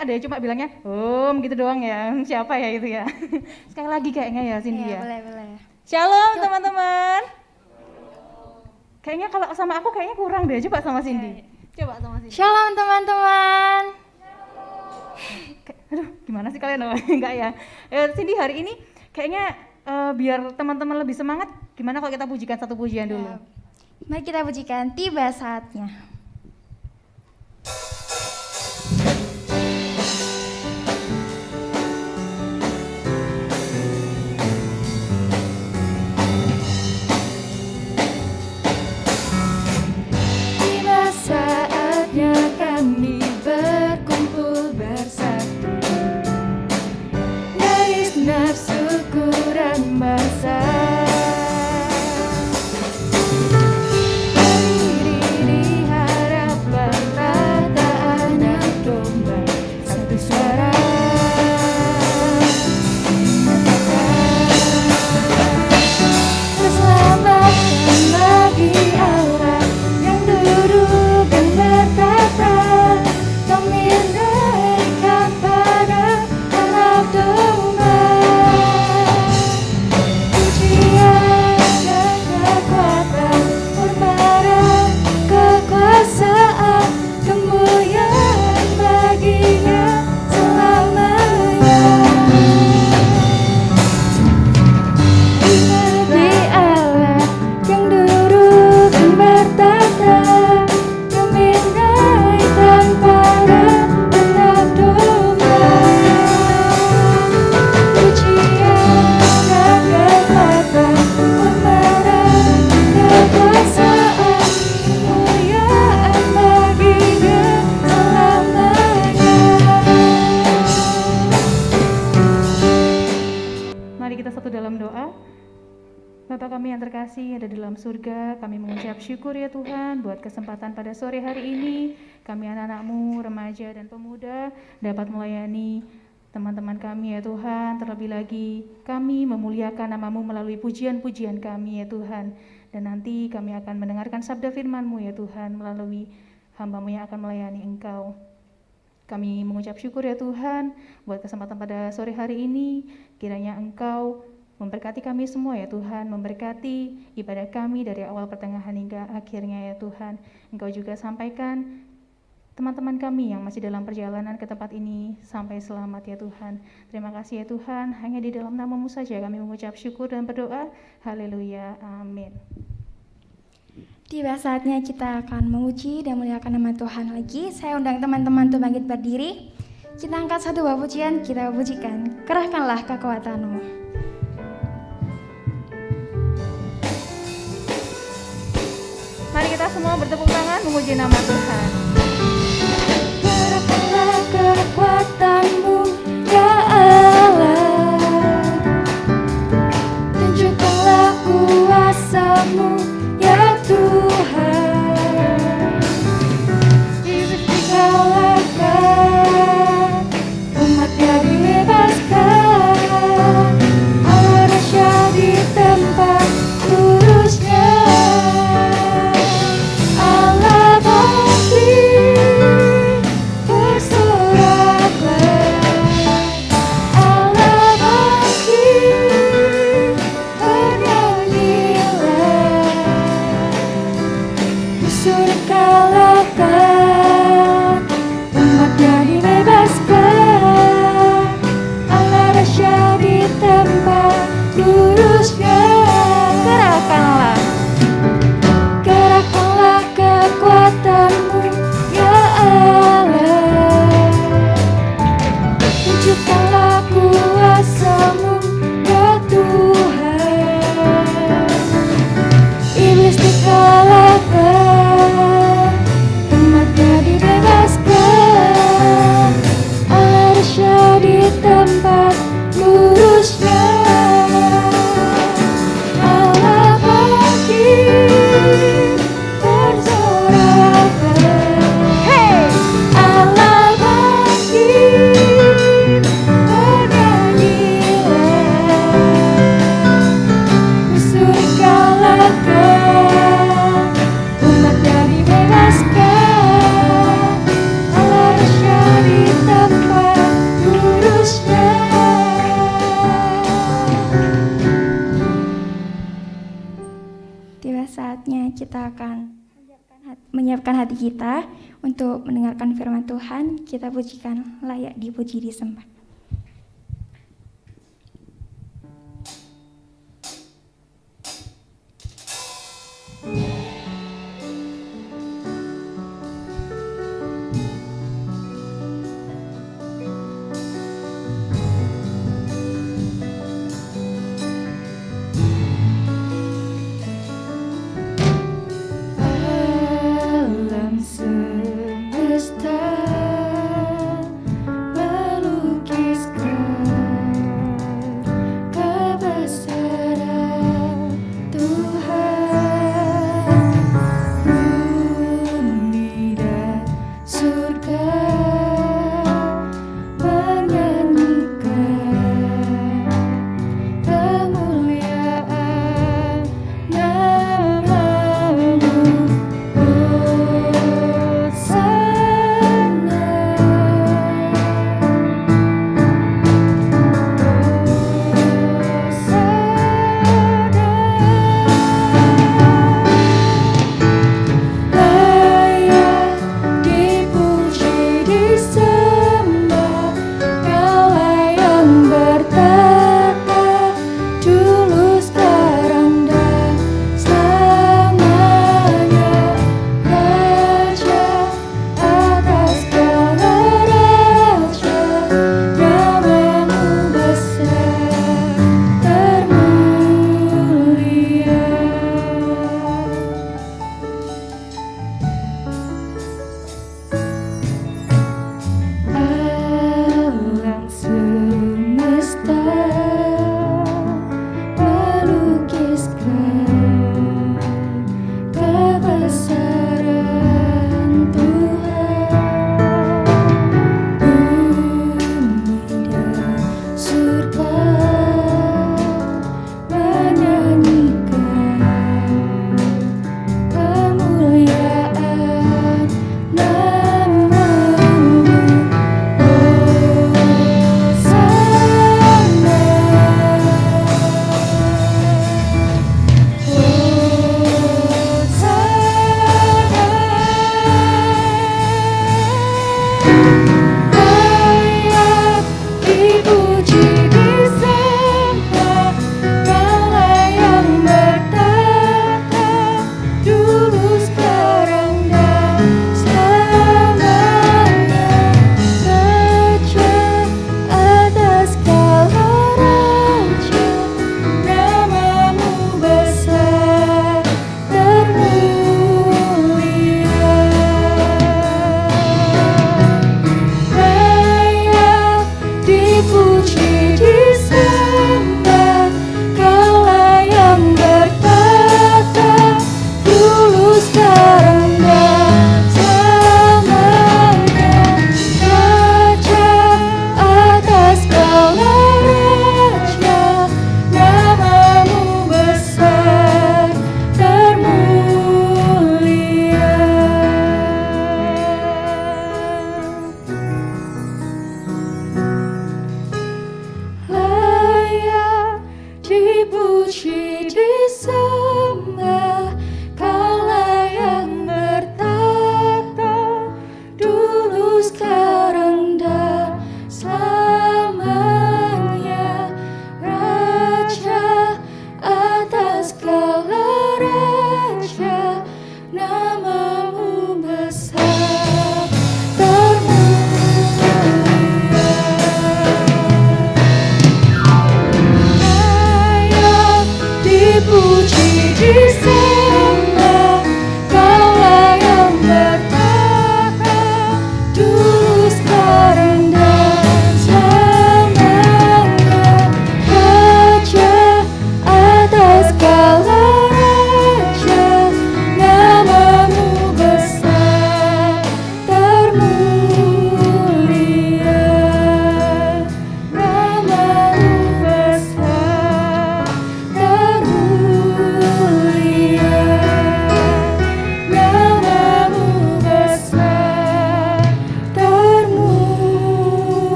ada yang cuma bilangnya gitu doang ya. Siapa ya itu ya? Sekali lagi kayaknya ya Cindy ya. Boleh. Shalom teman-teman. Kayaknya kalau sama aku kayaknya kurang deh. Coba sama Cindy. Coba sama Cindy. Shalom teman-teman. Aduh, gimana sih kalian? Enggak ya. Cindy hari ini kayaknya biar teman-teman lebih semangat, gimana kalau kita pujikan satu pujian dulu? Mari kita pujikan Tiba Saatnya. Tiba saatnya kami berkumpul bersatu dari segenap suku dan bangsa. Ada dalam surga, kami mengucap syukur ya Tuhan buat kesempatan pada sore hari ini kami anak-anak-Mu, remaja dan pemuda dapat melayani teman-teman kami ya Tuhan. Terlebih lagi kami memuliakan nama-Mu melalui pujian-pujian kami ya Tuhan, dan nanti kami akan mendengarkan sabda firman-Mu ya Tuhan melalui hamba-Mu yang akan melayani Engkau. Kami mengucap syukur ya Tuhan buat kesempatan pada sore hari ini, kiranya Engkau memberkati kami semua ya Tuhan, memberkati ibadah kami dari awal pertengahan hingga akhirnya ya Tuhan. Engkau juga sampaikan teman-teman kami yang masih dalam perjalanan ke tempat ini sampai selamat ya Tuhan. Terima kasih ya Tuhan, hanya di dalam nama-Mu saja kami mengucap syukur dan berdoa. Haleluya, amin. Tiba saatnya kita akan memuji dan memuliakan nama Tuhan lagi. Saya undang teman-teman untuk bangkit berdiri. Kita angkat satu buah pujian, kita pujikan Kerahkanlah Kekuatan-Mu. Mari kita semua bertepuk tangan memuji nama Tuhan. Kerahkanlah kekuatan-Mu ya Allah, tunjukkanlah kuasa-Mu ya Tuhan. Kalahkan umat-Nya, dibebaskan Allah rasyat di tempat lurusnya. kita akan menyiapkan hati kita untuk mendengarkan firman Tuhan. Kita pujikan layak dipuji disembah. Puji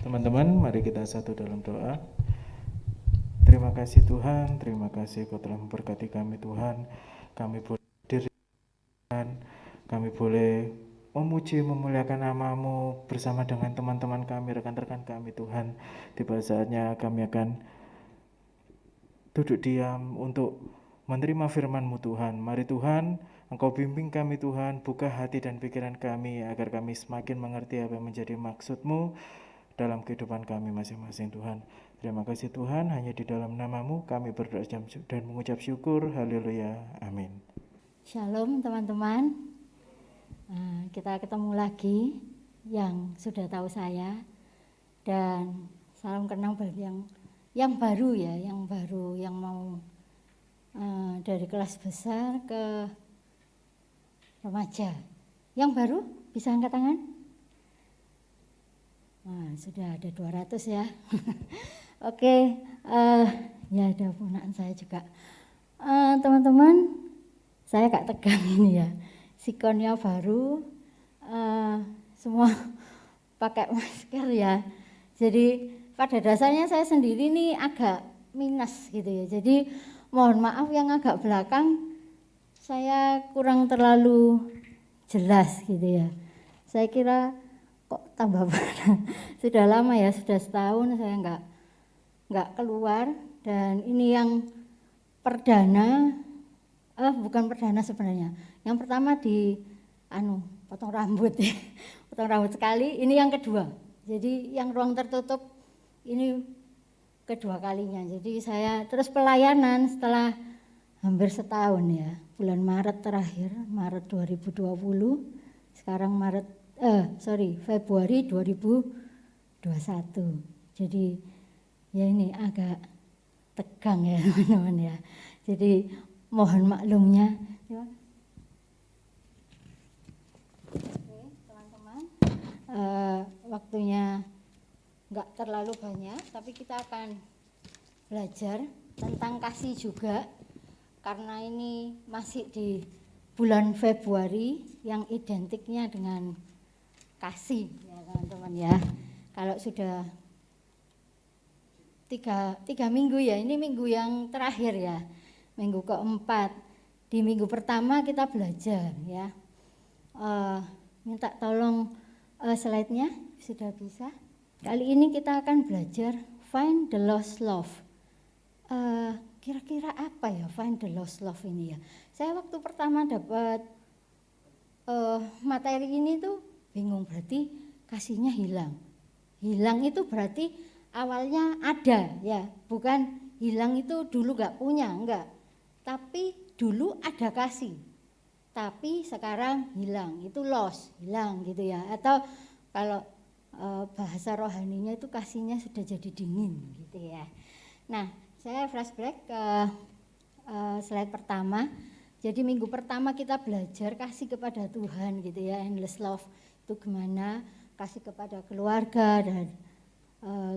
Teman-teman, mari kita satu dalam doa. Terima kasih Tuhan, terima kasih Kau telah memberkati kami Tuhan. Kami boleh hadir Tuhan, kami boleh memuji, memuliakan nama-Mu bersama dengan teman-teman kami, rekan-rekan kami Tuhan. Tiba saatnya kami akan duduk diam untuk menerima firman-Mu Tuhan. Mari Tuhan, Engkau bimbing kami Tuhan, buka hati dan pikiran kami agar kami semakin mengerti apa yang menjadi maksud-Mu dalam kehidupan kami masing-masing Tuhan. Terima kasih Tuhan, hanya di dalam nama-Mu kami berdoa dan mengucap syukur. Haleluya. Amin. Shalom teman-teman. Kita ketemu lagi yang sudah tahu saya, dan salam kenal bagi yang baru ya, yang baru yang mau dari kelas besar ke remaja. Yang baru bisa angkat tangan? Sudah ada 200 ya. Oke, ya ada ponakan saya juga. Teman-teman, saya agak tegang ini ya. Sikonnya baru, semua pakai masker ya. Jadi pada dasarnya saya sendiri nih agak minus gitu ya. Jadi mohon maaf yang agak belakang saya kurang terlalu jelas gitu ya. Saya kira kok tambah parah. Sudah lama ya, sudah setahun saya nggak keluar, dan ini yang perdana, bukan perdana sebenarnya. Yang pertama di potong rambut ya. Potong rambut sekali, ini yang kedua. Jadi yang ruang tertutup ini kedua kalinya. Jadi saya terus pelayanan setelah hampir setahun ya. Bulan Maret terakhir, Maret 2020. Sekarang Februari 2021. Jadi ya ini agak tegang ya teman-teman ya. Jadi mohon maklumnya. Oke, teman-teman, waktunya nggak terlalu banyak, tapi kita akan belajar tentang kasih juga, karena ini masih di bulan Februari yang identiknya dengan kasih ya teman-teman ya. Kalau sudah tiga minggu ya, ini minggu yang terakhir ya, minggu keempat. Di minggu pertama kita belajar ya. Minta tolong slide-nya sudah bisa. Kali ini kita akan belajar find the lost love. Kira-kira apa ya find the lost love ini ya? Saya waktu pertama dapat materi ini tuh bingung, berarti kasihnya hilang. Hilang itu berarti awalnya ada ya, bukan hilang itu dulu nggak punya, enggak. Tapi dulu ada kasih, tapi sekarang hilang, itu lost, hilang gitu ya. Atau kalau bahasa rohaninya itu kasihnya sudah jadi dingin gitu ya. Nah, saya flashback ke slide pertama. Jadi minggu pertama kita belajar kasih kepada Tuhan gitu ya, endless love itu gimana, kasih kepada keluarga, dan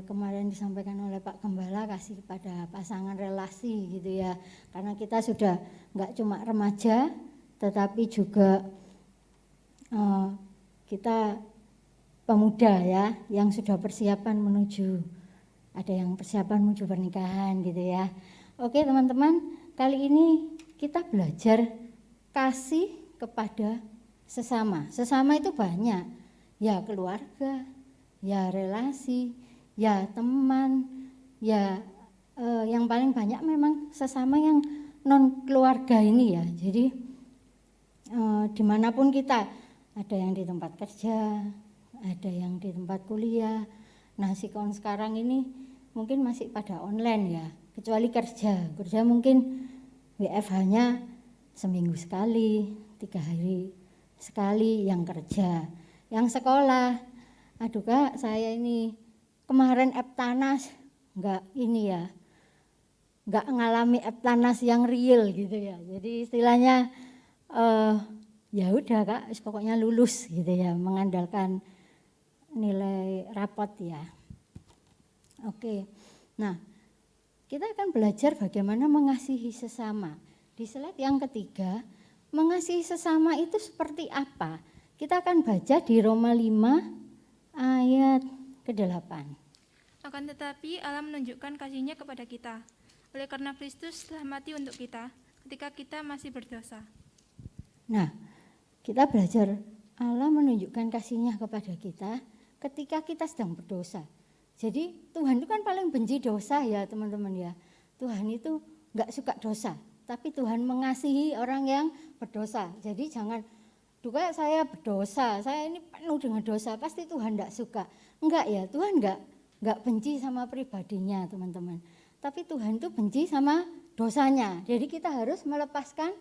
kemarin disampaikan oleh Pak Gembala kasih kepada pasangan relasi gitu ya. Karena kita sudah nggak cuma remaja, tetapi juga kita pemuda ya, yang sudah persiapan menuju, ada yang persiapan menuju pernikahan gitu ya. Oke teman-teman, kali ini kita belajar kasih kepada sesama. Sesama itu banyak, ya keluarga, ya relasi, ya teman, ya yang paling banyak memang sesama yang non keluarga ini ya. Jadi dimanapun kita, ada yang di tempat kerja, ada yang di tempat kuliah. Nah sikon sekarang ini mungkin masih pada online ya, kecuali kerja mungkin WFH-nya seminggu sekali, 3 hari sekali yang kerja. Yang sekolah, aduh Kak saya ini kemarin Eptanas enggak ini ya, enggak ngalami Eptanas yang real gitu ya. Jadi istilahnya ya udah Kak, pokoknya lulus gitu ya, mengandalkan nilai rapot ya. Oke, nah kita akan belajar bagaimana mengasihi sesama. Di slide yang ketiga, mengasihi sesama itu seperti apa? Kita akan baca di Roma 5 ayat ke-8. Akan tetapi Allah menunjukkan kasih-Nya kepada kita. Oleh karena Kristus telah mati untuk kita ketika kita masih berdosa. Nah, kita belajar Allah menunjukkan kasih-Nya kepada kita ketika kita sedang berdosa. Jadi Tuhan itu kan paling benci dosa ya teman-teman ya. Tuhan itu enggak suka dosa, tapi Tuhan mengasihi orang yang berdosa. Jadi jangan, duga saya berdosa, saya ini penuh dengan dosa, pasti Tuhan enggak suka. Enggak ya, Tuhan enggak benci sama pribadinya teman-teman. Tapi Tuhan itu benci sama dosanya. Jadi kita harus melepaskan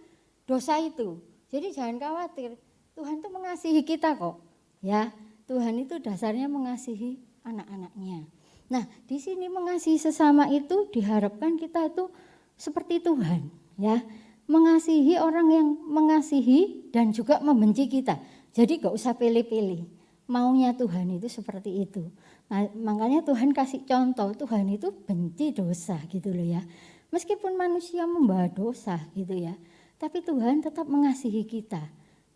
dosa itu. Jadi jangan khawatir, Tuhan itu mengasihi kita kok. Ya, Tuhan itu dasarnya mengasihi anak-anaknya. Nah, di sini mengasihi sesama itu diharapkan kita itu seperti Tuhan, ya. Mengasihi orang yang mengasihi dan juga membenci kita. Jadi gak usah pilih-pilih. Maunya Tuhan itu seperti itu. Nah, makanya Tuhan kasih contoh, Tuhan itu benci dosa gitu loh ya. Meskipun manusia membawa dosa gitu ya, tapi Tuhan tetap mengasihi kita.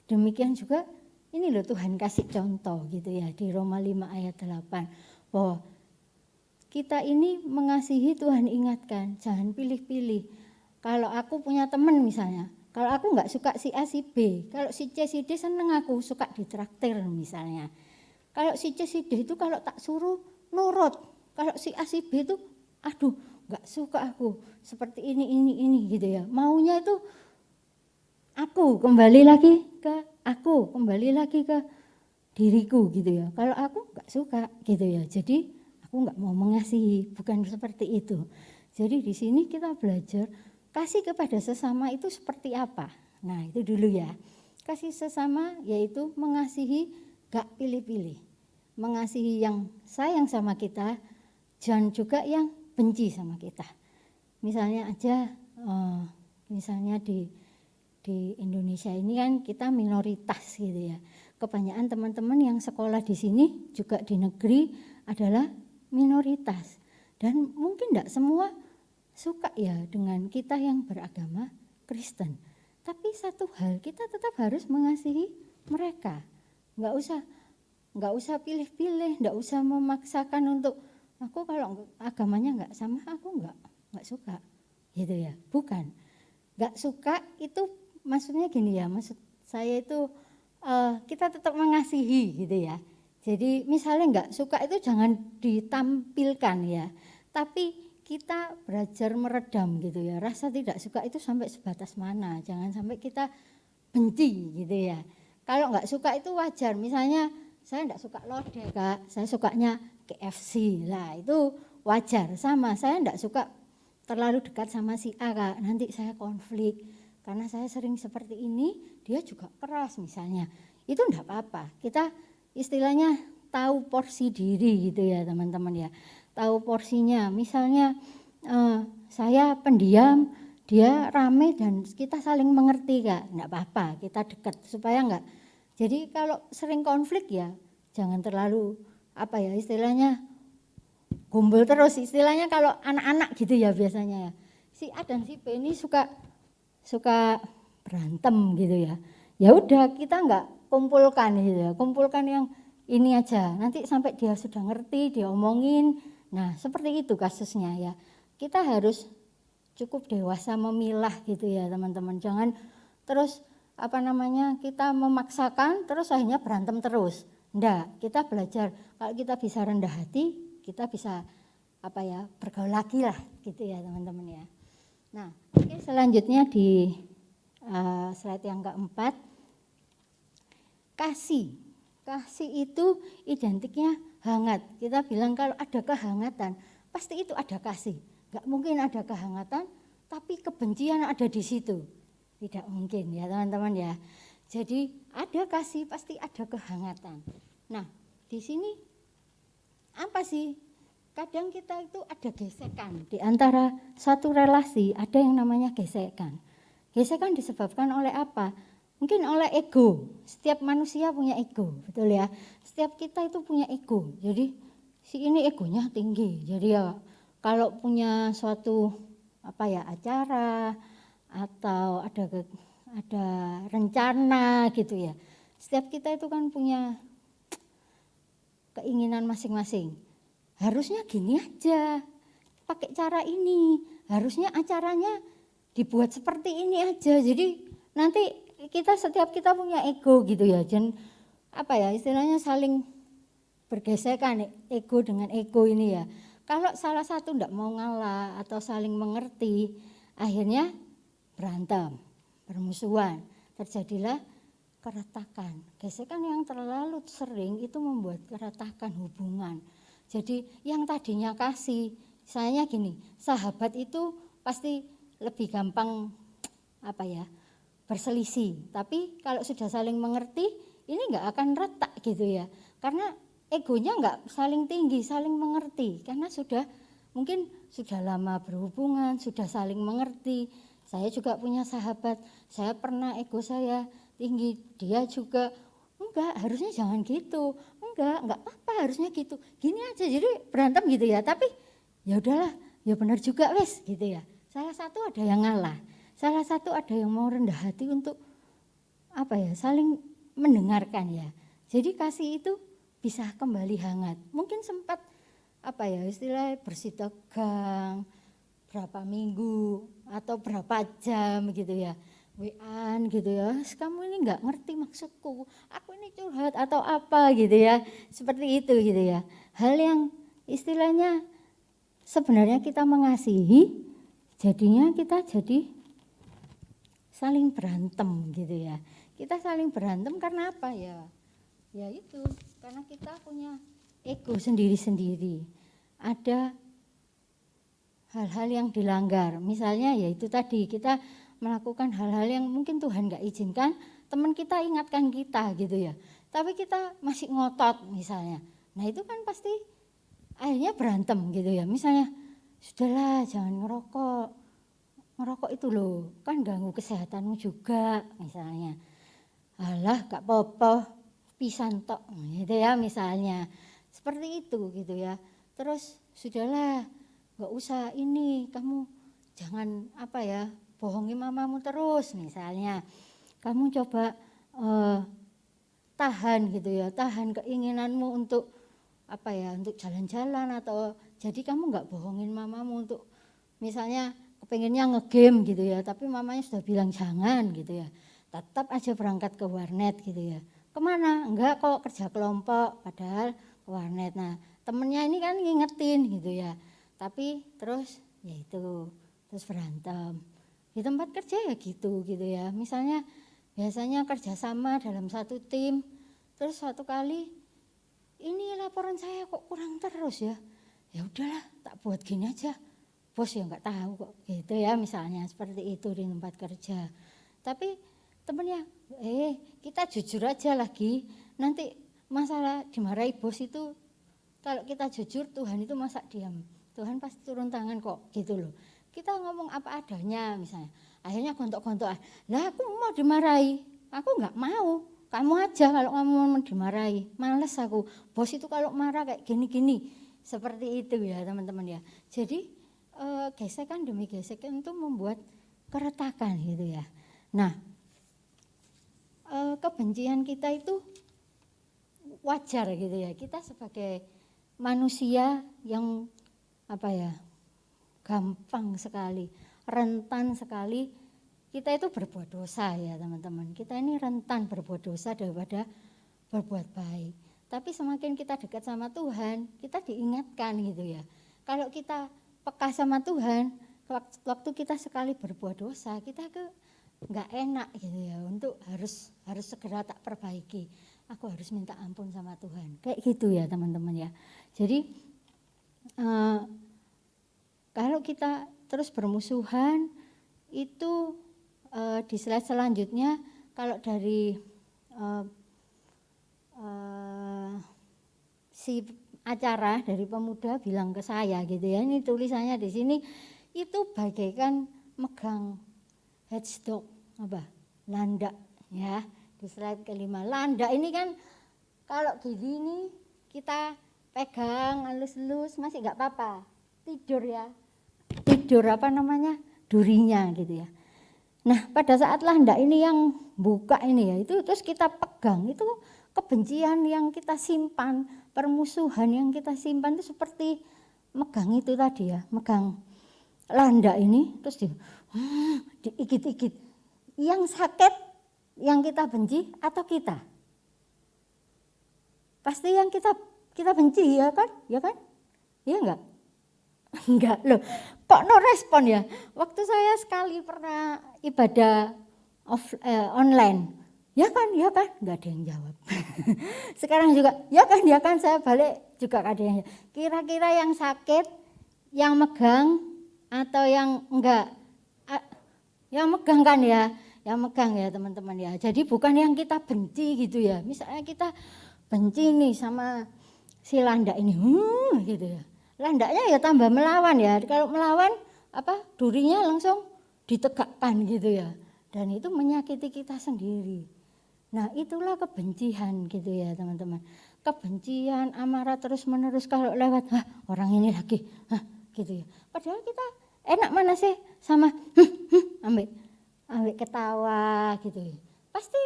Demikian juga ini loh Tuhan kasih contoh gitu ya di Roma 5 ayat 8 bahwa kita ini mengasihi, Tuhan ingatkan, jangan pilih-pilih. Kalau aku punya teman misalnya, kalau aku enggak suka si A si B, kalau si C si D seneng aku suka ditraktir misalnya. Kalau si C si D itu kalau tak suruh nurut, kalau si A si B itu aduh enggak suka aku seperti ini gitu ya. Maunya itu aku kembali lagi ke aku, kembali lagi ke diriku gitu ya. Kalau aku enggak suka gitu ya. Jadi aku enggak mau mengasihi, bukan seperti itu. Jadi di sini kita belajar kasih kepada sesama itu seperti apa. Nah, itu dulu ya. Kasih sesama yaitu mengasihi gak pilih-pilih. Mengasihi yang sayang sama kita dan juga yang benci sama kita. Misalnya aja misalnya di Indonesia ini kan kita minoritas gitu ya. Kebanyakan teman-teman yang sekolah di sini juga di negeri adalah minoritas. Dan mungkin enggak semua suka ya dengan kita yang beragama Kristen. Tapi satu hal, kita tetap harus mengasihi mereka. Enggak usah pilih-pilih, enggak usah memaksakan untuk aku kalau agamanya enggak sama aku enggak suka. Gitu ya. Bukan. Enggak suka itu maksudnya gini ya, maksud saya itu kita tetap mengasihi gitu ya. Jadi misalnya enggak suka itu jangan ditampilkan ya. Tapi kita belajar meredam gitu ya. Rasa tidak suka itu sampai sebatas mana. Jangan sampai kita benci gitu ya. Kalau enggak suka itu wajar. Misalnya saya enggak suka lodeh Kak, saya sukanya KFC. Lah itu wajar. Sama saya enggak suka terlalu dekat sama si A Kak. Nanti saya konflik. Karena saya sering seperti ini, dia juga keras misalnya. Itu enggak apa-apa. Kita istilahnya tahu porsi diri gitu ya teman-teman ya. Tahu porsinya, misalnya saya pendiam, dia rame dan kita saling mengerti Kak, enggak apa-apa, kita dekat supaya enggak. Jadi kalau sering konflik ya jangan terlalu apa ya istilahnya gombal terus, istilahnya kalau anak-anak gitu ya biasanya ya. Si A dan si B ini suka berantem gitu ya. Ya udah kita enggak kumpulkan gitu ya, kumpulkan yang ini aja. Nanti sampai dia sudah ngerti, dia omongin. Nah, seperti itu kasusnya ya. Kita harus cukup dewasa memilah gitu ya, teman-teman. Jangan terus kita memaksakan terus akhirnya berantem terus. Enggak, kita belajar kalau kita bisa rendah hati, kita bisa bergaul lagi lah gitu ya, teman-teman ya. Nah, oke, selanjutnya di slide yang keempat. Kasih. Kasih itu identiknya hangat. Kita bilang kalau ada kehangatan, pasti itu ada kasih. Enggak mungkin ada kehangatan, tapi kebencian ada di situ. Tidak mungkin ya teman-teman ya. Jadi ada kasih, pasti ada kehangatan. Nah, di sini apa sih? Kadang kita itu ada gesekan. Di antara satu relasi ada yang namanya gesekan. Gesekan disebabkan oleh apa? Mungkin oleh ego. Setiap manusia punya ego, betul ya. Setiap kita itu punya ego. Jadi si ini egonya tinggi. Jadi ya kalau punya suatu acara atau ada rencana gitu ya. Setiap kita itu kan punya keinginan masing-masing. harusnya gini aja, pakai cara ini, harusnya acaranya dibuat seperti ini aja. Jadi nanti setiap kita punya ego gitu ya, dan apa ya istilahnya saling bergesekan ego dengan ego ini ya. Kalau salah satu tidak mau ngalah atau saling mengerti, akhirnya berantem, bermusuhan, terjadilah keretakan. Gesekan yang terlalu sering itu membuat keretakan hubungan. Jadi yang tadinya kasih, misalnya gini, sahabat itu pasti lebih gampang berselisih. Tapi kalau sudah saling mengerti, ini nggak akan retak gitu ya. Karena egonya nggak saling tinggi, saling mengerti. Karena mungkin sudah lama berhubungan, sudah saling mengerti. Saya juga punya sahabat, saya pernah ego saya tinggi, dia juga enggak, harusnya jangan gitu, enggak apa-apa, harusnya gitu, gini aja. Jadi berantem gitu ya, tapi ya udahlah, ya benar juga wes gitu ya. Salah satu ada yang ngalah, salah satu ada yang mau rendah hati untuk saling mendengarkan ya. Jadi kasih itu bisa kembali hangat. Mungkin sempat istilahnya bersih tegang berapa minggu atau berapa jam gitu ya. WA-an gitu ya, kamu ini nggak ngerti maksudku, aku ini curhat atau apa gitu ya, seperti itu gitu ya. Hal yang istilahnya sebenarnya kita mengasihi, jadinya kita jadi saling berantem gitu ya. Kita saling berantem karena apa ya? Ya itu, karena kita punya ego sendiri-sendiri. Ada hal-hal yang dilanggar, misalnya ya itu tadi kita melakukan hal-hal yang mungkin Tuhan gak izinkan, teman kita ingatkan kita gitu ya. Tapi kita masih ngotot misalnya. Nah itu kan pasti akhirnya berantem gitu ya. Misalnya, sudahlah jangan ngerokok. Ngerokok itu loh, kan ganggu kesehatanmu juga misalnya. Alah gak apa-apa, pisan tok gitu ya misalnya. Seperti itu gitu ya. Terus sudahlah gak usah ini, kamu jangan bohongi mamamu terus misalnya. Kamu coba tahan gitu ya, tahan keinginanmu untuk untuk jalan-jalan, atau jadi kamu nggak bohongin mamamu untuk misalnya kepengennya ngegame gitu ya, tapi mamanya sudah bilang jangan gitu ya, tetap aja berangkat ke warnet gitu ya. Kemana? Enggak kok, kerja kelompok, padahal ke warnet. Nah temennya ini kan ngingetin gitu ya, tapi terus ya itu, terus berantem. Di tempat kerja ya gitu ya. Misalnya biasanya kerjasama dalam satu tim, terus suatu kali ini laporan saya kok kurang terus ya. Ya udahlah, tak buat gini aja. Bos ya nggak tahu kok gitu ya, misalnya seperti itu di tempat kerja. Tapi temennya, kita jujur aja lagi. Nanti masalah dimarahi bos itu, kalau kita jujur Tuhan itu masa diam. Tuhan pasti turun tangan kok gitu loh. Kita ngomong apa adanya misalnya, akhirnya gontok-gontokan, lah aku mau dimarahi, aku nggak mau, kamu aja kalau kamu mau dimarahi, males aku, bos itu kalau marah kayak gini-gini, seperti itu ya teman-teman ya. Jadi gesekan demi gesekan itu membuat keretakan gitu ya. Nah kebencian kita itu wajar gitu ya, kita sebagai manusia yang gampang sekali, rentan sekali kita itu berbuat dosa ya teman-teman. Kita ini rentan berbuat dosa daripada berbuat baik. Tapi semakin kita dekat sama Tuhan, kita diingatkan gitu ya. Kalau kita peka sama Tuhan, waktu kita sekali berbuat dosa, kita nggak enak gitu ya, untuk harus segera tak perbaiki. Aku harus minta ampun sama Tuhan. Kayak gitu ya teman-teman ya. Jadi kalau kita terus bermusuhan itu di slide selanjutnya, kalau dari si acara dari pemuda bilang ke saya gitu ya, ini tulisannya di sini itu bagaikan megang headstock landak ya, di slide kelima. Landak ini kan kalau gini nih kita pegang halus-halus masih nggak apa-apa, tidur ya, durinya gitu ya. Nah pada saat landak ini yang buka ini ya, itu terus kita pegang, itu kebencian yang kita simpan, permusuhan yang kita simpan itu seperti megang itu tadi ya, megang landak ini terus diigit-igit. Yang sakit yang kita benci atau kita? Pasti yang kita benci ya kan? Ya kan? Iya enggak? Enggak loh. Kok no respon ya? Waktu saya sekali pernah ibadah online. Ya kan? Enggak ada yang jawab. Sekarang juga, ya kan, saya balik juga enggak ada yang jawab. Kira-kira yang sakit, yang megang atau yang enggak? Yang megang kan ya? Yang megang ya teman-teman ya. Jadi bukan yang kita benci gitu ya. Misalnya kita benci nih sama si landak ini, gitu ya. Landaknya ya tambah melawan ya. Kalau melawan durinya langsung ditegakkan gitu ya. Dan itu menyakiti kita sendiri. Nah itulah kebencian gitu ya teman-teman. Kebencian, amarah terus menerus kalau lewat, orang ini lagi, gitu ya. Padahal kita enak mana sih sama ambil ketawa gitu ya. Pasti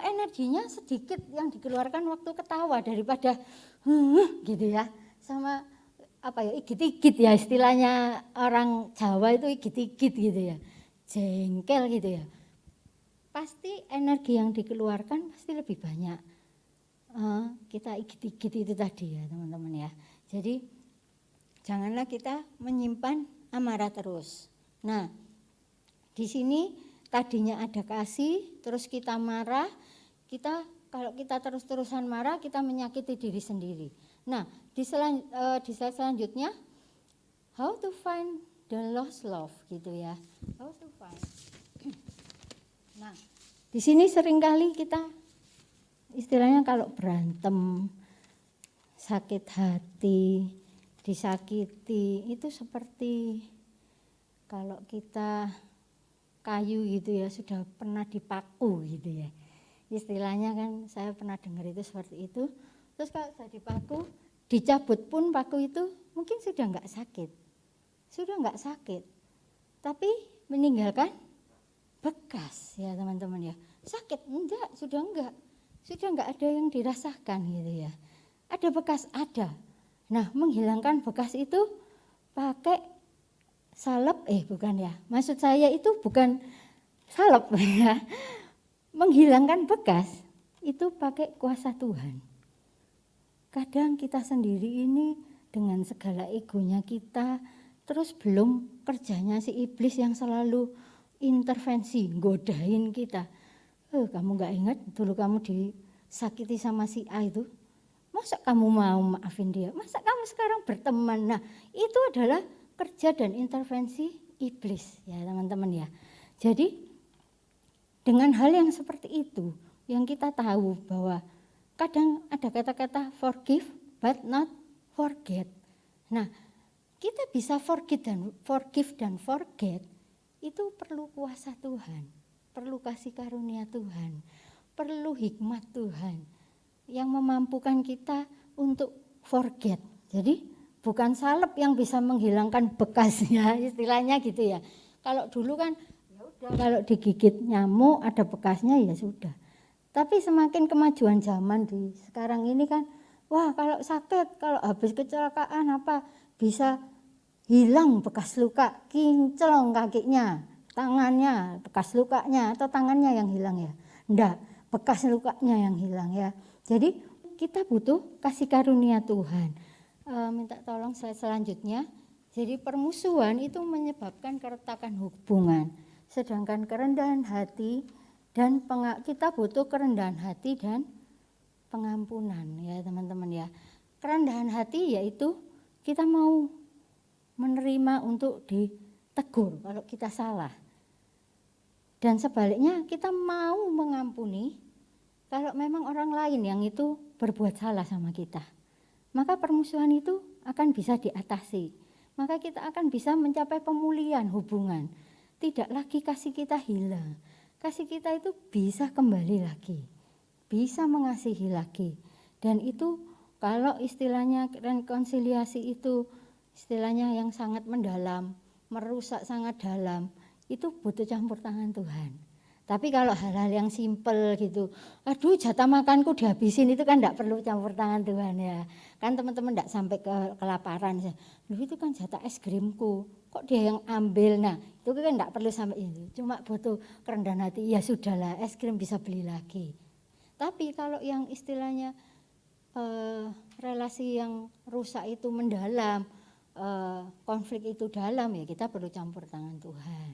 energinya sedikit yang dikeluarkan waktu ketawa daripada gitu ya. Sama igit-igit ya, istilahnya orang Jawa itu igit-igit gitu ya. Jengkel gitu ya. Pasti energi yang dikeluarkan pasti lebih banyak. Kita igit-igit itu tadi ya teman-teman ya. Jadi janganlah kita menyimpan amarah terus. Nah, di sini tadinya ada kasih, terus kita marah, kalau kita terus-terusan marah, kita menyakiti diri sendiri. Nah, di slide selanjutnya, how to find the lost love gitu ya. How to find. Nah, di sini seringkali kita istilahnya kalau berantem, sakit hati, disakiti, itu seperti kalau kita kayu gitu ya, sudah pernah dipaku gitu ya. Istilahnya kan saya pernah dengar itu seperti itu. Terus kalau sudah dipaku, dicabut pun paku itu mungkin sudah enggak sakit. Tapi meninggalkan bekas ya teman-teman ya. Sakit enggak, sudah enggak ada yang dirasakan gitu ya. Ada bekas ada. Nah, menghilangkan bekas itu pakai salep, bukan ya. Maksud saya itu bukan salep ya. Menghilangkan bekas itu pakai kuasa Tuhan. Kadang kita sendiri ini dengan segala egonya kita, terus belum kerjanya si iblis yang selalu intervensi, godain kita. Kamu gak ingat dulu kamu disakiti sama si A itu? Masa kamu mau maafin dia? Masa kamu sekarang berteman? Nah, itu adalah kerja dan intervensi iblis ya teman-teman ya. Jadi dengan hal yang seperti itu yang kita tahu bahwa kadang ada kata-kata forgive but not forget. Nah, kita bisa forgive dan forget itu perlu kuasa Tuhan, perlu kasih karunia Tuhan, perlu hikmat Tuhan yang memampukan kita untuk forget. Jadi bukan salep yang bisa menghilangkan bekasnya, istilahnya gitu ya. Kalau dulu kan ya udah, kalau digigit nyamuk ada bekasnya ya sudah. Tapi semakin kemajuan zaman di sekarang ini kan, wah kalau sakit, kalau habis kecelakaan bisa hilang bekas luka, kinclong kakinya, tangannya, bekas lukanya atau tangannya yang hilang ya. Enggak, bekas lukanya yang hilang ya. Jadi kita butuh kasih karunia Tuhan. Minta tolong slide selanjutnya. Jadi permusuhan itu menyebabkan keretakan hubungan, sedangkan kerendahan hati dan kita butuh kerendahan hati dan pengampunan ya teman-teman ya. Kerendahan hati yaitu kita mau menerima untuk ditegur kalau kita salah, dan sebaliknya kita mau mengampuni kalau memang orang lain yang itu berbuat salah sama kita. Maka permusuhan itu akan bisa diatasi. Maka kita akan bisa mencapai pemulihan hubungan. Tidak lagi kasih kita hilang. Kasih kita itu bisa kembali lagi. Bisa mengasihi lagi. Dan itu kalau istilahnya rekonsiliasi itu istilahnya yang sangat mendalam, merusak sangat dalam, itu butuh campur tangan Tuhan. Tapi kalau hal-hal yang simpel gitu, aduh jatah makanku dihabisin, itu kan enggak perlu campur tangan Tuhan ya. Kan teman-teman enggak sampai kelaparan. Loh itu kan jatah es krimku, kok dia yang ambil. Nah itu kan enggak perlu sampai itu. Cuma butuh kerendahan hati, ya sudahlah es krim bisa beli lagi. Tapi kalau yang istilahnya relasi yang rusak itu mendalam, konflik itu dalam, ya kita perlu campur tangan Tuhan.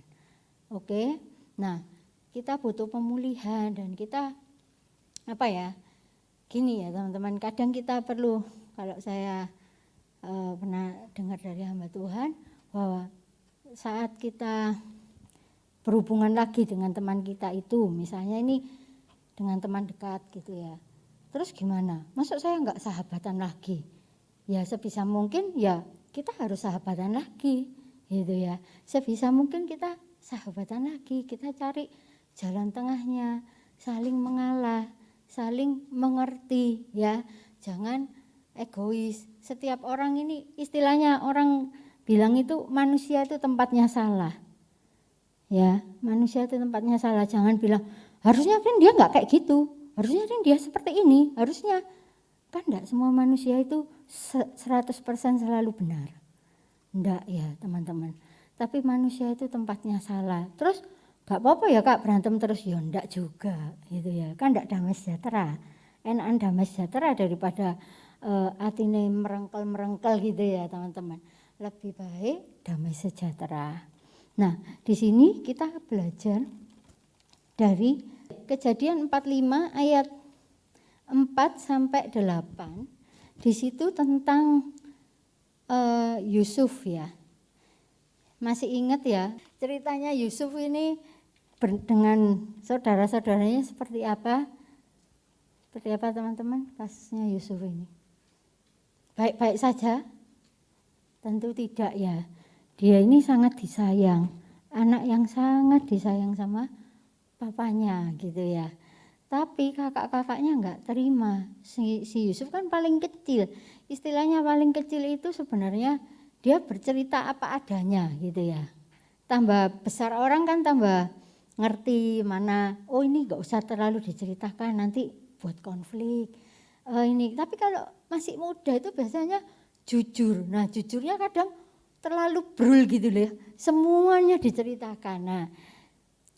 Oke, nah kita butuh pemulihan dan kita gini ya teman-teman, kadang kita perlu, kalau saya pernah dengar dari hamba Tuhan bahwa saat kita berhubungan lagi dengan teman kita itu, misalnya ini dengan teman dekat gitu ya, terus gimana? Masuk saya enggak sahabatan lagi? Ya sebisa mungkin ya kita harus sahabatan lagi gitu ya. Sebisa mungkin kita sahabatan lagi, kita cari jalan tengahnya, saling mengalah, saling mengerti ya. Jangan egois. Setiap orang ini istilahnya orang bilang itu manusia itu tempatnya salah. Ya, manusia itu tempatnya salah. Jangan bilang harusnya kan dia enggak kayak gitu. Harusnya kan dia seperti ini. Harusnya kan enggak semua manusia itu 100% selalu benar. Enggak ya, teman-teman. Tapi manusia itu tempatnya salah. Terus gak apa-apa ya Kak berantem terus, ya enggak juga gitu ya. Kan enggak damai sejahtera. Enakan damai sejahtera daripada atine merengkel-merengkel gitu ya teman-teman. Lebih baik damai sejahtera. Nah, di sini kita belajar dari Kejadian 45 ayat 4 sampai 8. Di situ tentang Yusuf ya. Masih ingat ya ceritanya Yusuf ini dengan saudara-saudaranya seperti apa? Seperti apa teman-teman kasusnya Yusuf ini? Baik-baik saja? Tentu tidak ya. Dia ini sangat disayang, anak yang sangat disayang sama papanya gitu ya. Tapi kakak-kakaknya enggak terima. Si Yusuf kan paling kecil. Istilahnya paling kecil itu sebenarnya dia bercerita apa adanya gitu ya. Tambah besar orang kan tambah ngerti mana, oh ini enggak usah terlalu diceritakan nanti buat konflik. Ini tapi kalau masih muda itu biasanya jujur. Nah, jujurnya kadang terlalu brul gitu loh ya. Semuanya diceritakan.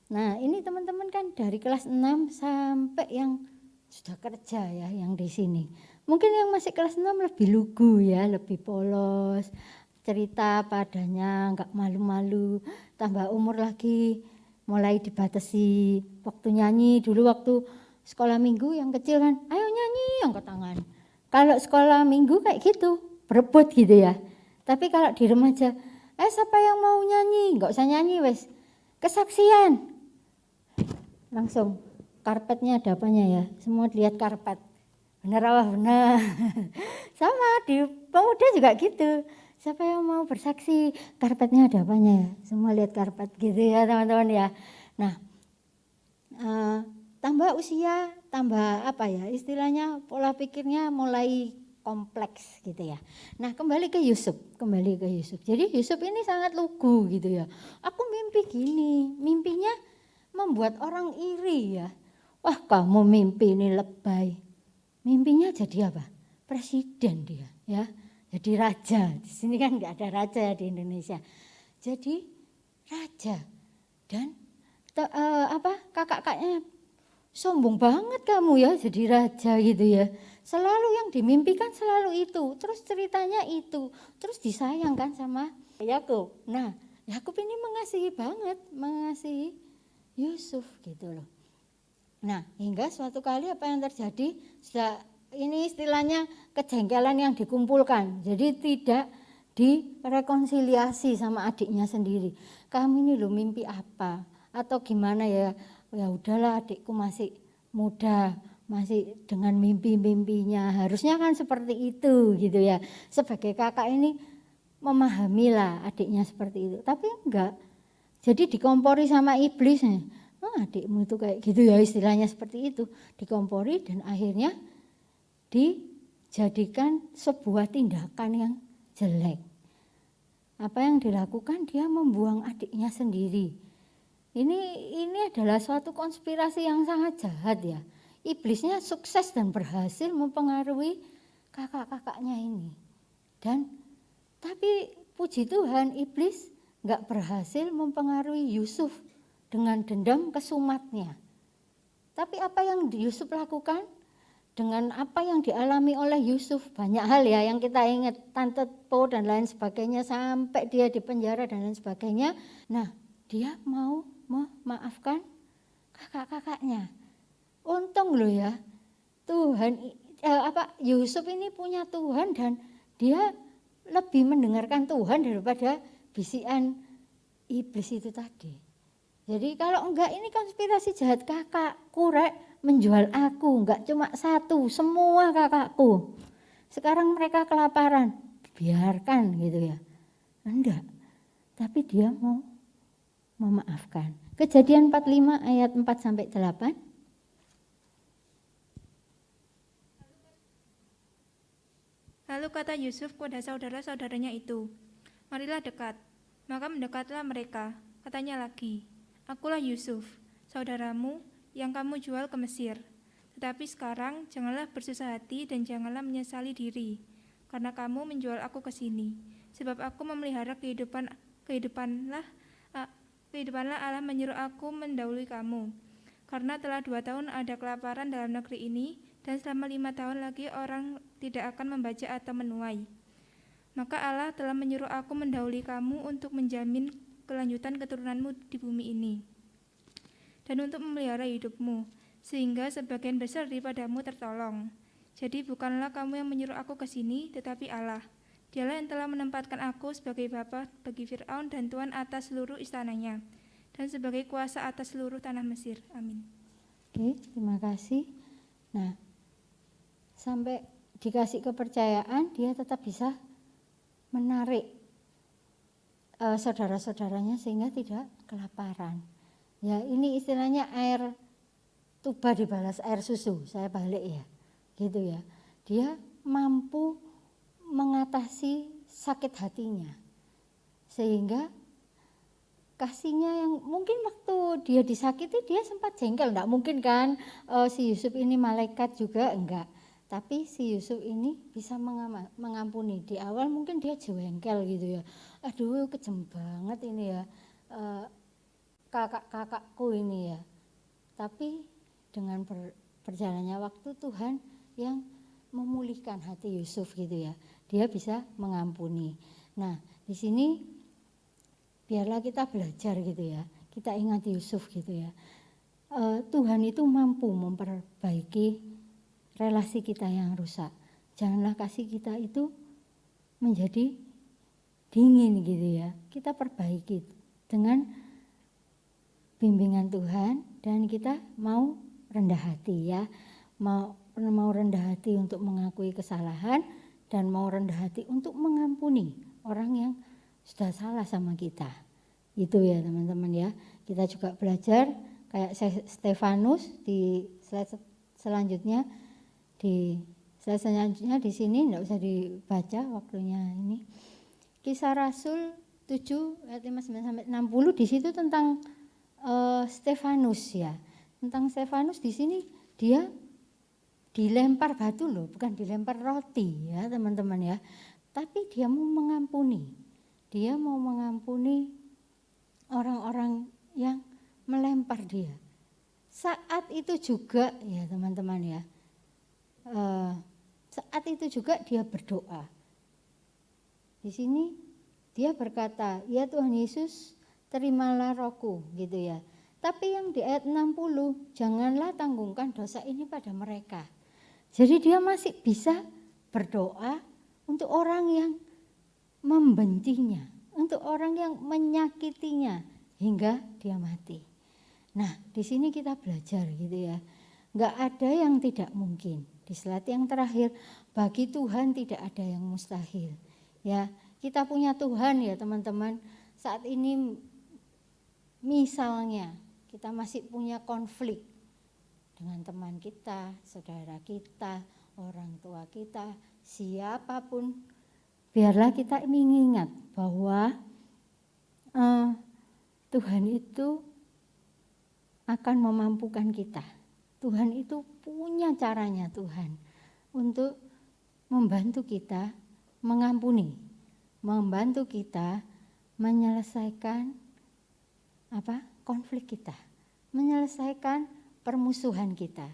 Nah, ini teman-teman kan dari kelas 6 sampai yang sudah kerja ya yang di sini. Mungkin yang masih kelas 6 lebih lugu ya, lebih polos, cerita padanya, enggak malu-malu. Tambah umur lagi mulai dibatasi waktu nyanyi. Dulu waktu sekolah minggu yang kecil kan, ayo nyanyi angkat tangan. Kalau sekolah minggu kayak gitu, berebut gitu ya. Tapi kalau di remaja, siapa yang mau nyanyi? Enggak usah nyanyi wes. Kesaksian. Langsung karpetnya ada apanya ya? Semua lihat karpet. Benar apa benar? Sama di pemuda juga gitu. Siapa yang mau bersaksi? Karpetnya ada apanya ya? Semua lihat karpet gitu ya teman-teman ya. Nah, tambah usia, tambah apa ya? Istilahnya pola pikirnya mulai kompleks gitu ya. Nah, kembali ke Yusuf. Jadi Yusuf ini sangat lugu gitu ya. Aku mimpi gini, mimpinya membuat orang iri ya. Wah, kamu mimpi ini lebay. Mimpinya jadi apa? Presiden dia ya. Jadi raja. Di sini kan enggak ada raja ya di Indonesia. Jadi raja. Dan kakak-kakaknya sombong banget kamu ya jadi raja gitu ya. Selalu yang dimimpikan selalu itu. Terus ceritanya itu. Terus disayangkan sama Yakub. Nah, Yakub ini mengasihi banget, mengasihi Yusuf gitu loh. Nah, hingga suatu kali apa yang terjadi? Ini istilahnya kejengkelan yang dikumpulkan. Jadi tidak direkonsiliasi sama adiknya sendiri. Kamu ini loh mimpi apa? Atau gimana ya? Ya udahlah adikku masih muda, masih dengan mimpi-mimpinya. Harusnya kan seperti itu gitu ya. Sebagai kakak ini memahamilah adiknya seperti itu. Tapi enggak. Jadi dikompori sama iblis. Adikmu itu kayak gitu ya istilahnya seperti itu. Dikompori dan akhirnya dijadikan sebuah tindakan yang jelek. Apa yang dilakukan? Dia membuang adiknya sendiri. Ini adalah suatu konspirasi yang sangat jahat ya. Iblisnya sukses dan berhasil mempengaruhi kakak-kakaknya ini. Tapi puji Tuhan, iblis nggak berhasil mempengaruhi Yusuf dengan dendam kesumatnya. Tapi apa yang Yusuf lakukan? Dengan apa yang dialami oleh Yusuf, banyak hal ya yang kita ingat, Tante Po dan lain sebagainya, sampai dia di penjara dan lain sebagainya. Nah, dia mau memaafkan kakak-kakaknya. Untung loh ya, Yusuf ini punya Tuhan dan dia lebih mendengarkan Tuhan daripada bisikan iblis itu tadi. Jadi kalau enggak, ini konspirasi jahat, kakakku menjual aku, enggak cuma satu, semua kakakku. Sekarang mereka kelaparan, biarkan gitu ya. Enggak, tapi dia mau memaafkan. Kejadian 45 ayat 4-8. Lalu kata Yusuf kepada saudara-saudaranya itu, marilah dekat. Maka mendekatlah mereka. Katanya lagi, akulah Yusuf, saudaramu yang kamu jual ke Mesir. Tetapi sekarang janganlah bersusah hati dan janganlah menyesali diri, karena kamu menjual aku ke sini. Sebab aku memelihara kehidupanlah Allah menyuruh aku mendahului kamu. Karena telah 2 tahun ada kelaparan dalam negeri ini, dan selama 5 tahun lagi orang tidak akan membaca atau menuai. Maka Allah telah menyuruh aku mendahului kamu untuk menjamin kelanjutan keturunanmu di bumi ini, dan untuk memelihara hidupmu, sehingga sebagian besar daripadamu tertolong. Jadi bukanlah kamu yang menyuruh aku ke sini, tetapi Allah. Dialah yang telah menempatkan aku sebagai bapa bagi Fir'aun dan tuan atas seluruh istananya, dan sebagai kuasa atas seluruh tanah Mesir. Amin. Oke, terima kasih. Nah, sampai dikasih kepercayaan, dia tetap bisa menarik saudara-saudaranya sehingga tidak kelaparan. Ya, ini istilahnya air tuba dibalas air susu, saya balik ya, gitu ya. Dia mampu mengatasi sakit hatinya, sehingga kasihnya yang mungkin waktu dia disakiti dia sempat jengkel, enggak mungkin kan si Yusuf ini malaikat juga, enggak. Tapi si Yusuf ini bisa mengampuni. Di awal mungkin dia jengkel gitu ya, aduh kejem banget ini ya kakak-kakakku ini ya. Tapi dengan berjalannya waktu, Tuhan yang memulihkan hati Yusuf gitu ya, dia bisa mengampuni. Nah, di sini biarlah kita belajar gitu ya, kita ingat Yusuf gitu ya. Tuhan itu mampu memperbaiki relasi kita yang rusak. Janganlah kasih kita itu menjadi dingin gitu ya. Kita perbaiki dengan bimbingan Tuhan, dan kita mau rendah hati ya. Mau rendah hati untuk mengakui kesalahan, dan mau rendah hati untuk mengampuni orang yang sudah salah sama kita. Itu ya teman-teman ya. Kita juga belajar kayak Stefanus di slide selanjutnya. Di slide selanjutnya di sini enggak usah dibaca waktunya ini. Kisah Rasul 7 ayat 59-60 di situ tentang Stefanus ya. Tentang Stefanus di sini dia dilempar batu loh, bukan dilempar roti ya teman-teman ya. Tapi dia mau mengampuni. Dia mau mengampuni orang-orang yang melempar dia. Saat itu juga ya teman-teman ya. Saat itu juga dia berdoa. Di sini dia berkata, ya Tuhan Yesus, terimalah rohku gitu ya. Tapi yang di ayat 60, janganlah tanggungkan dosa ini pada mereka. Jadi dia masih bisa berdoa untuk orang yang membencinya, untuk orang yang menyakitinya hingga dia mati. Nah, di sini kita belajar gitu ya. Enggak ada yang tidak mungkin. Di slide yang terakhir, bagi Tuhan tidak ada yang mustahil. Ya, kita punya Tuhan ya teman-teman. Saat ini misalnya kita masih punya konflik dengan teman kita, saudara kita, orang tua kita, siapapun, biarlah kita mengingat bahwa Tuhan itu akan memampukan kita. Tuhan itu punya caranya Tuhan untuk membantu kita mengampuni, membantu kita menyelesaikan konflik kita, menyelesaikan permusuhan kita.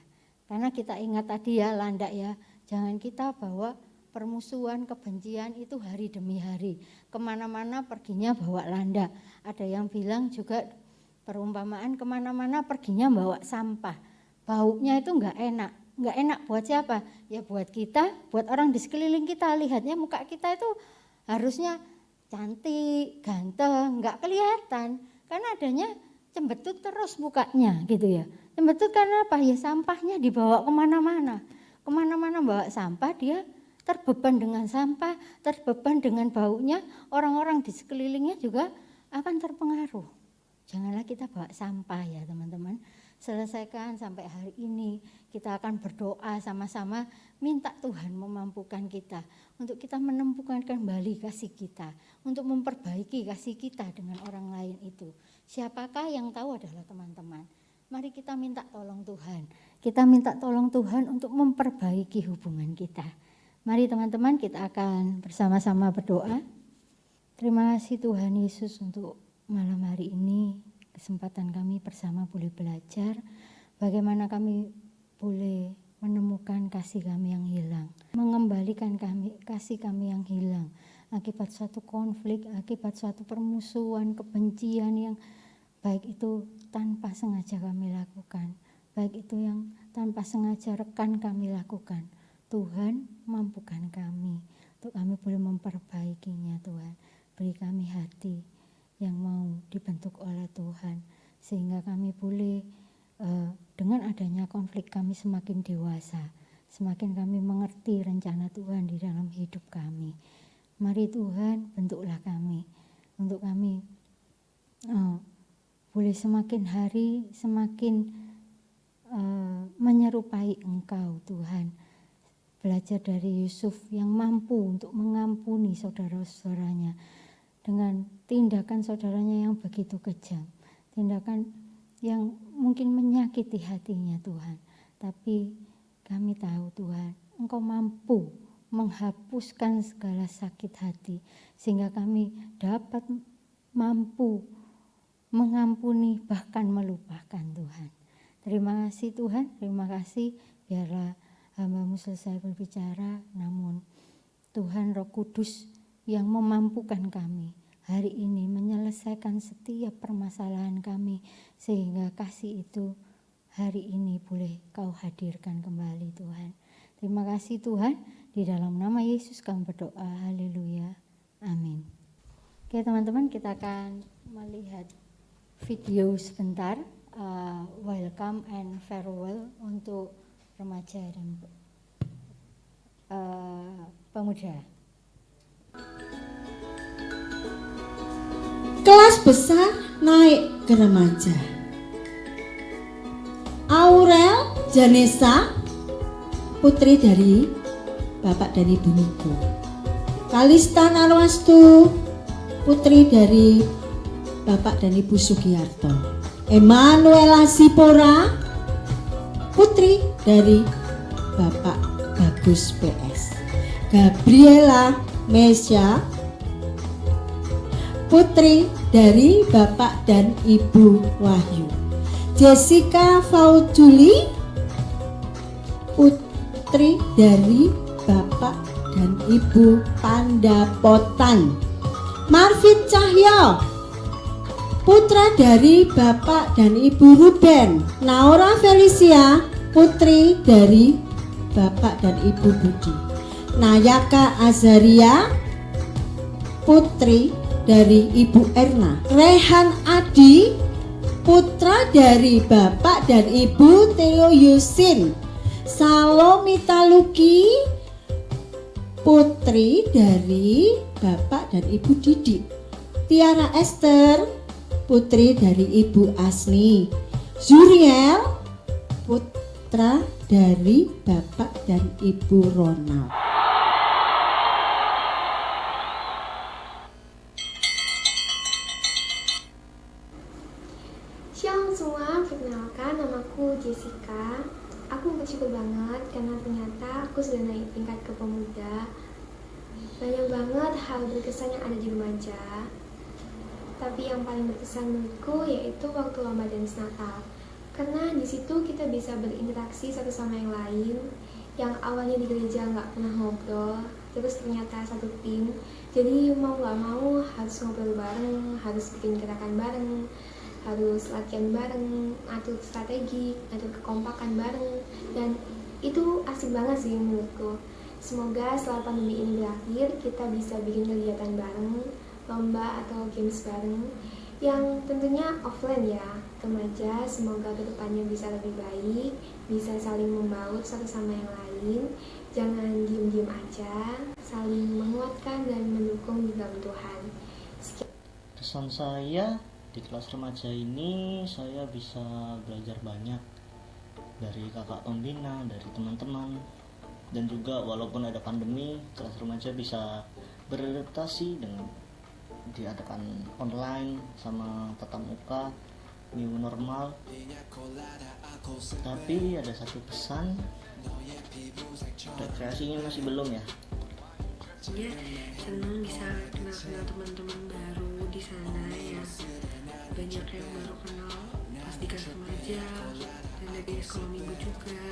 Karena kita ingat tadi ya landak ya, jangan kita bawa permusuhan, kebencian itu hari demi hari. Kemana-mana perginya bawa landak. Ada yang bilang juga perumpamaan kemana-mana perginya bawa sampah. Baunya itu enggak enak. Enggak enak buat siapa? Ya buat kita, buat orang di sekeliling kita. Lihatnya muka kita itu harusnya cantik, ganteng, enggak kelihatan. Karena adanya cembetut terus mukanya gitu ya. Cembetut karena apa? Ya sampahnya dibawa kemana-mana. Kemana-mana bawa sampah, dia terbeban dengan sampah, terbeban dengan baunya, orang-orang di sekelilingnya juga akan terpengaruh. Janganlah kita bawa sampah ya teman-teman. Selesaikan sampai hari ini, kita akan berdoa sama-sama minta Tuhan memampukan kita untuk kita menemukan kembali kasih kita, untuk memperbaiki kasih kita dengan orang lain itu. Siapakah yang tahu adalah teman-teman. Mari kita minta tolong Tuhan. Kita minta tolong Tuhan untuk memperbaiki hubungan kita. Mari teman-teman kita akan bersama-sama berdoa. Terima kasih Tuhan Yesus untuk malam hari ini. Kesempatan kami bersama boleh belajar bagaimana kami boleh menemukan kasih kami yang hilang. Mengembalikan kasih kami yang hilang. Akibat suatu konflik, akibat suatu permusuhan, kebencian yang baik itu tanpa sengaja kami lakukan. Baik itu yang tanpa sengaja rekan kami lakukan. Tuhan mampukan kami untuk kami boleh memperbaikinya Tuhan. Beri kami hati yang mau dibentuk oleh Tuhan. Sehingga kami boleh dengan adanya konflik kami semakin dewasa. Semakin kami mengerti rencana Tuhan di dalam hidup kami. Mari Tuhan bentuklah kami. Untuk kami boleh semakin hari semakin menyerupai Engkau Tuhan. Belajar dari Yusuf yang mampu untuk mengampuni saudara-saudaranya dengan tindakan saudaranya yang begitu kejam, tindakan yang mungkin menyakiti hatinya Tuhan. Tapi kami tahu Tuhan, Engkau mampu menghapuskan segala sakit hati sehingga kami dapat mampu mengampuni bahkan melupakan Tuhan. Terima kasih Tuhan, terima kasih. Biarlah hamba-Mu selesai berbicara, namun Tuhan Roh Kudus yang memampukan kami hari ini menyelesaikan setiap permasalahan kami sehingga kasih itu hari ini boleh Kau hadirkan kembali Tuhan. Terima kasih Tuhan, di dalam nama Yesus kami berdoa, haleluya, amin. Oke teman-teman, kita akan melihat video sebentar, welcome and farewell untuk remaja dan pemuda. Kelas besar naik ke remaja. Aurel Janesa, putri dari Bapak dan Ibu Niko. Kalista Narwastu, putri dari Bapak dan Ibu Sugiyarto. Emanuela Sipora, putri dari Bapak Bagus PS. Gabriela Mesya, putri dari Bapak dan Ibu Wahyu. Jessica Faujuli, putri dari Bapak dan Ibu Pandapotan. Marvin Cahyo, putra dari Bapak dan Ibu Ruben. Naura Felicia, putri dari Bapak dan Ibu Budi. Nayaka Azaria, putri dari Ibu Erna. Rehan Adi, putra dari Bapak dan Ibu Theo Yusin. Salomita Luki, putri dari Bapak dan Ibu Didi. Tiara Esther, putri dari Ibu Asni. Zuriel, putra dari Bapak dan Ibu Ronald. Shalom semua, perkenalkan aku sudah naik tingkat ke pemuda. Banyak banget hal berkesan yang ada di remaja. Tapi yang paling berkesan menurutku yaitu waktu lomba dance Natal. Karena di situ kita bisa berinteraksi satu sama yang lain. Yang awalnya di gereja nggak pernah ngobrol, terus ternyata satu tim. Jadi mau nggak mau harus ngobrol bareng, harus bikin gerakan bareng, harus latihan bareng, atur strategi, atur kekompakan bareng, dan itu asik banget sih menurutku. Semoga setelah pandemi ini berakhir, kita bisa bikin kegiatan bareng, lomba atau games bareng, yang tentunya offline ya. Remaja semoga kedepannya bisa lebih baik, bisa saling membaur satu sama yang lain, jangan diem-diem aja, saling menguatkan dan mendukung di dalam Tuhan. Kesan saya di kelas remaja ini, saya bisa belajar banyak dari kakak pembina, dari teman-teman, dan juga walaupun ada pandemi, kelas remaja bisa beradaptasi dengan diadakan online sama tatap muka, new normal. Tapi ada satu pesan, rekreasinya masih belum ya. Senang bisa kenal teman-teman baru di sana ya. Banyak yang baru kenal pas di kelas remaja dan dari sekolah minggu juga.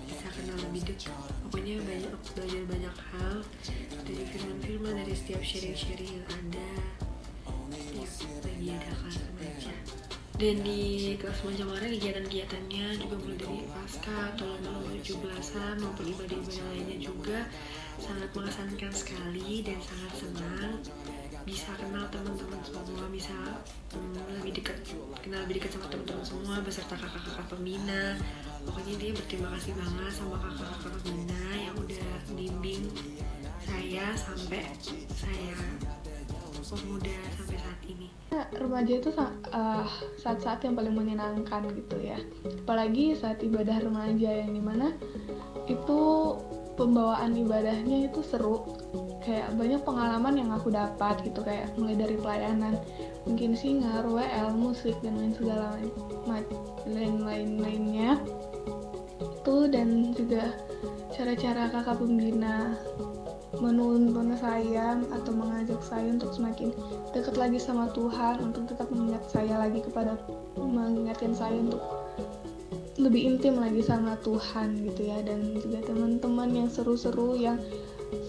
Bisa kenal lebih dekat. Pokoknya banyak belajar banyak hal dari firman-firman, dari setiap sharing-sharing yang ada. Lagi ada kelas remaja. Dan di kelas remaja kemarin kegiatan-kegiatannya juga mulai dari pasca atau lomba-lomba 17-an maupun ibadah-ibadah lainnya juga sangat mengesankan sekali dan sangat senang bisa kenal teman-teman semua, bisa kenal lebih dekat sama teman-teman semua beserta kakak-kakak pembina. Pokoknya dia berterima kasih banget sama kakak-kakak pembina yang udah bimbing saya sampai saya pemuda sampai saat ini. Remaja itu saat-saat yang paling menyenangkan gitu ya, apalagi saat ibadah remaja yang dimana itu pembawaan ibadahnya itu seru, kayak banyak pengalaman yang aku dapat gitu, kayak mulai dari pelayanan, mungkin singar, WL, musik dan lainnya itu, dan juga cara-cara kakak pembina menuntun saya atau mengajak saya untuk semakin dekat lagi sama Tuhan, untuk tetap mengingatkan saya untuk lebih intim lagi sama Tuhan gitu ya, dan juga teman-teman yang seru-seru, yang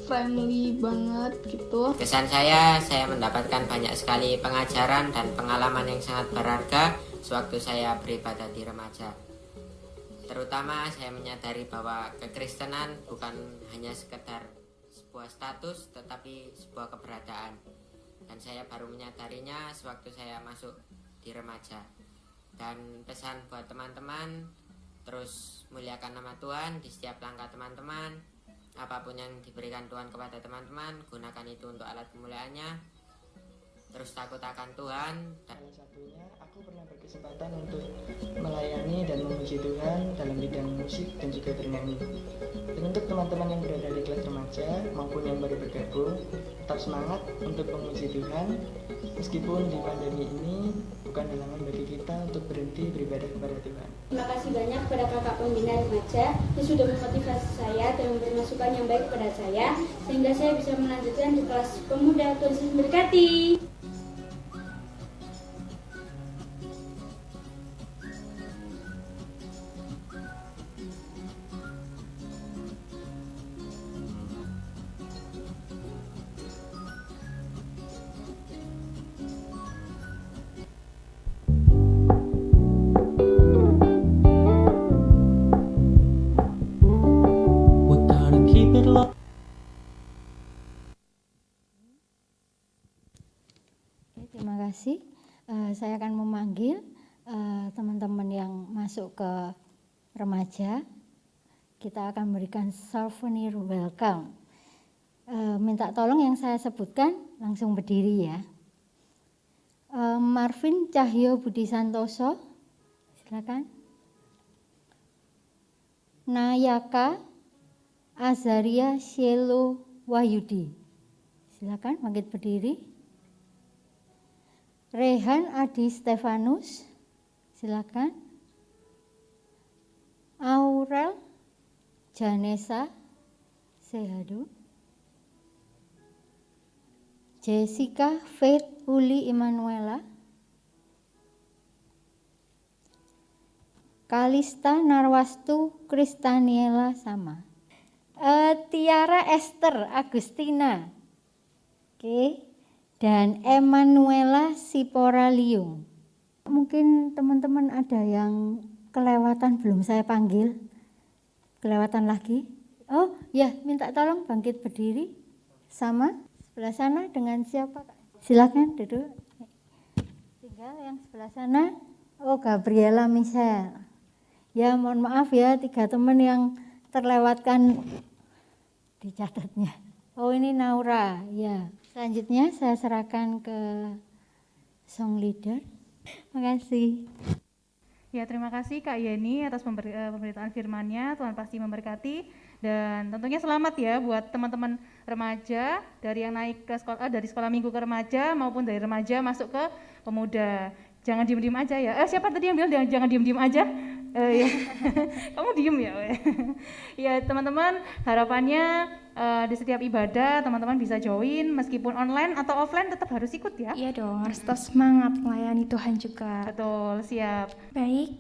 friendly banget gitu. Kesan saya mendapatkan banyak sekali pengajaran dan pengalaman yang sangat berharga sewaktu saya beribadah di remaja. Terutama saya menyadari bahwa kekristenan bukan hanya sekedar sebuah status tetapi sebuah keberadaan, dan saya baru menyadarinya sewaktu saya masuk di remaja. Dan pesan buat teman-teman, terus muliakan nama Tuhan di setiap langkah teman-teman. Apapun yang diberikan Tuhan kepada teman-teman, gunakan itu untuk alat kemuliaannya. Terus takut akan Tuhan. Salah satunya aku pernah berkesempatan untuk melayani dan memuji Tuhan dalam bidang musik dan juga bernyanyi. Dan untuk teman-teman yang berada di kelas remaja maupun yang baru bergabung, tetap semangat untuk memuji Tuhan. Meskipun di pandemi ini bukan halangan bagi kita untuk berhenti beribadah kepada Tuhan. Terima kasih banyak kepada kakak pembina remaja yang sudah memotivasi saya dan memberi masukan yang baik kepada saya, sehingga saya bisa melanjutkan di kelas pemuda. Tuhan Yesus memberkati. Terima kasih. Saya akan memanggil teman-teman yang masuk ke remaja. Kita akan berikan souvenir welcome. Minta tolong yang saya sebutkan langsung berdiri ya. Marvin Cahyo Budi Santoso, silakan. Nayaka Azaria Shelo Wahyudi, silakan bangkit berdiri. Rehan Adi Stefanus, silakan. Aurel Janesa Sehado, Jessica Faith Uli Emanuela, Kalista Narwastu Kristaniela sama. Tiara Esther Agustina, oke, dan Emanuela Sipora Liung. Mungkin teman-teman ada yang kelewatan belum saya panggil, kelewatan lagi. Oh ya, minta tolong bangkit berdiri sama sebelah sana dengan siapa? Silakan duduk. Tinggal yang sebelah sana. Oh, Gabriela Michelle. Ya, mohon maaf ya, 3 teman yang terlewatkan dicatatnya. Oh, ini Naura. Ya, selanjutnya saya serahkan ke song leader. Makasih. Ya, terima kasih Kak Yeni atas pemberitaan firman-Nya. Tuhan pasti memberkati, dan tentunya selamat ya buat teman-teman remaja dari yang naik ke sekolah, dari sekolah minggu ke remaja maupun dari remaja masuk ke pemuda. Jangan diem-diem aja ya. Siapa tadi yang bilang jangan diem-diem aja? Ya. Kamu diem ya? Ya teman-teman, harapannya di setiap ibadah teman-teman bisa join meskipun online atau offline, tetap harus ikut ya. Iya dong, harus tetap semangat melayani Tuhan juga. Betul, siap. Baik,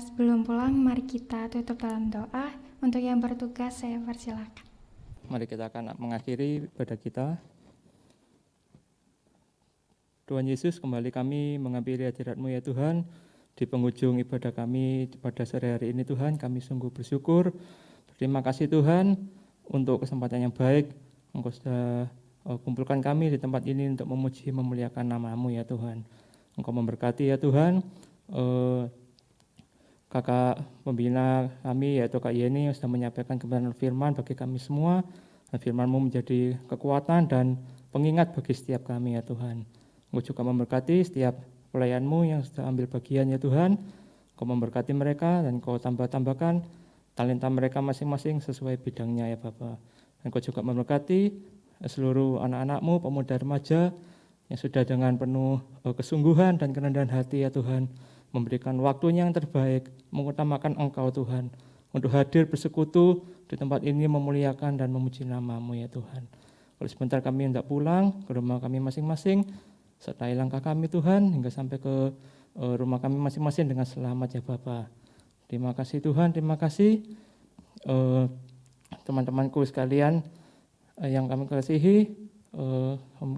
sebelum pulang mari kita tutup dalam doa. Untuk yang bertugas saya persilakan. Mari kita akan mengakhiri ibadah kita. Tuhan Yesus, kembali kami menghampiri hadirat-Mu ya Tuhan. Di penghujung ibadah kami pada sore hari ini Tuhan, kami sungguh bersyukur. Terima kasih Tuhan untuk kesempatan yang baik. Engkau sudah kumpulkan kami di tempat ini untuk memuji memuliakan nama-Mu ya Tuhan. Engkau memberkati ya Tuhan. Kakak pembina kami yaitu Kak Yeni yang sudah menyampaikan kebenaran firman bagi kami semua. Dan firman-Mu menjadi kekuatan dan pengingat bagi setiap kami ya Tuhan. Engkau juga memberkati setiap pelayan-Mu yang sudah ambil bagian ya Tuhan. Engkau memberkati mereka dan Engkau tambahkan talenta mereka masing-masing sesuai bidangnya ya Bapa. Dan Engkau juga memberkati seluruh anak-anak-Mu, pemuda remaja yang sudah dengan penuh kesungguhan dan kerendahan hati ya Tuhan, memberikan waktunya yang terbaik, mengutamakan Engkau Tuhan, untuk hadir bersekutu di tempat ini memuliakan dan memuji nama-Mu ya Tuhan. Kalau sebentar kami hendak pulang ke rumah kami masing-masing, sertai langkah kami Tuhan hingga sampai ke rumah kami masing-masing dengan selamat ya Bapa. Terima kasih Tuhan, terima kasih teman-temanku sekalian yang kami kasihi.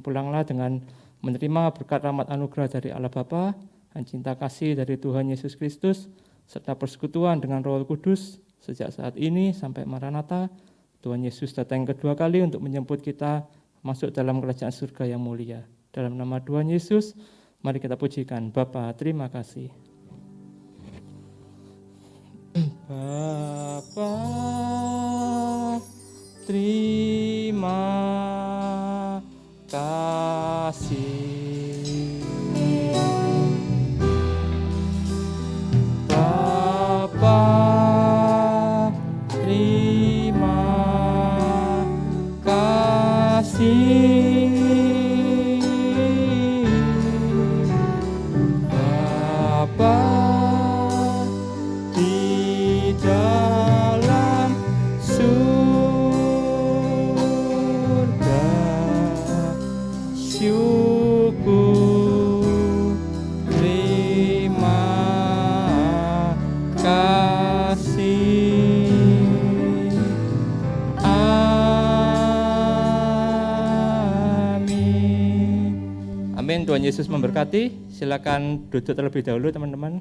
Pulanglah dengan menerima berkat rahmat anugerah dari Allah Bapa dan cinta kasih dari Tuhan Yesus Kristus serta persekutuan dengan Roh Kudus sejak saat ini sampai Maranatha. Tuhan Yesus datang kedua kali untuk menjemput kita masuk dalam kerajaan surga yang mulia. Dalam nama Tuhan Yesus, mari kita pujikan. Bapa, terima kasih. Bapa, terima kasih. Bapa, terima kasih. Tuhan Yesus memberkati. Silakan duduk terlebih dahulu teman-teman.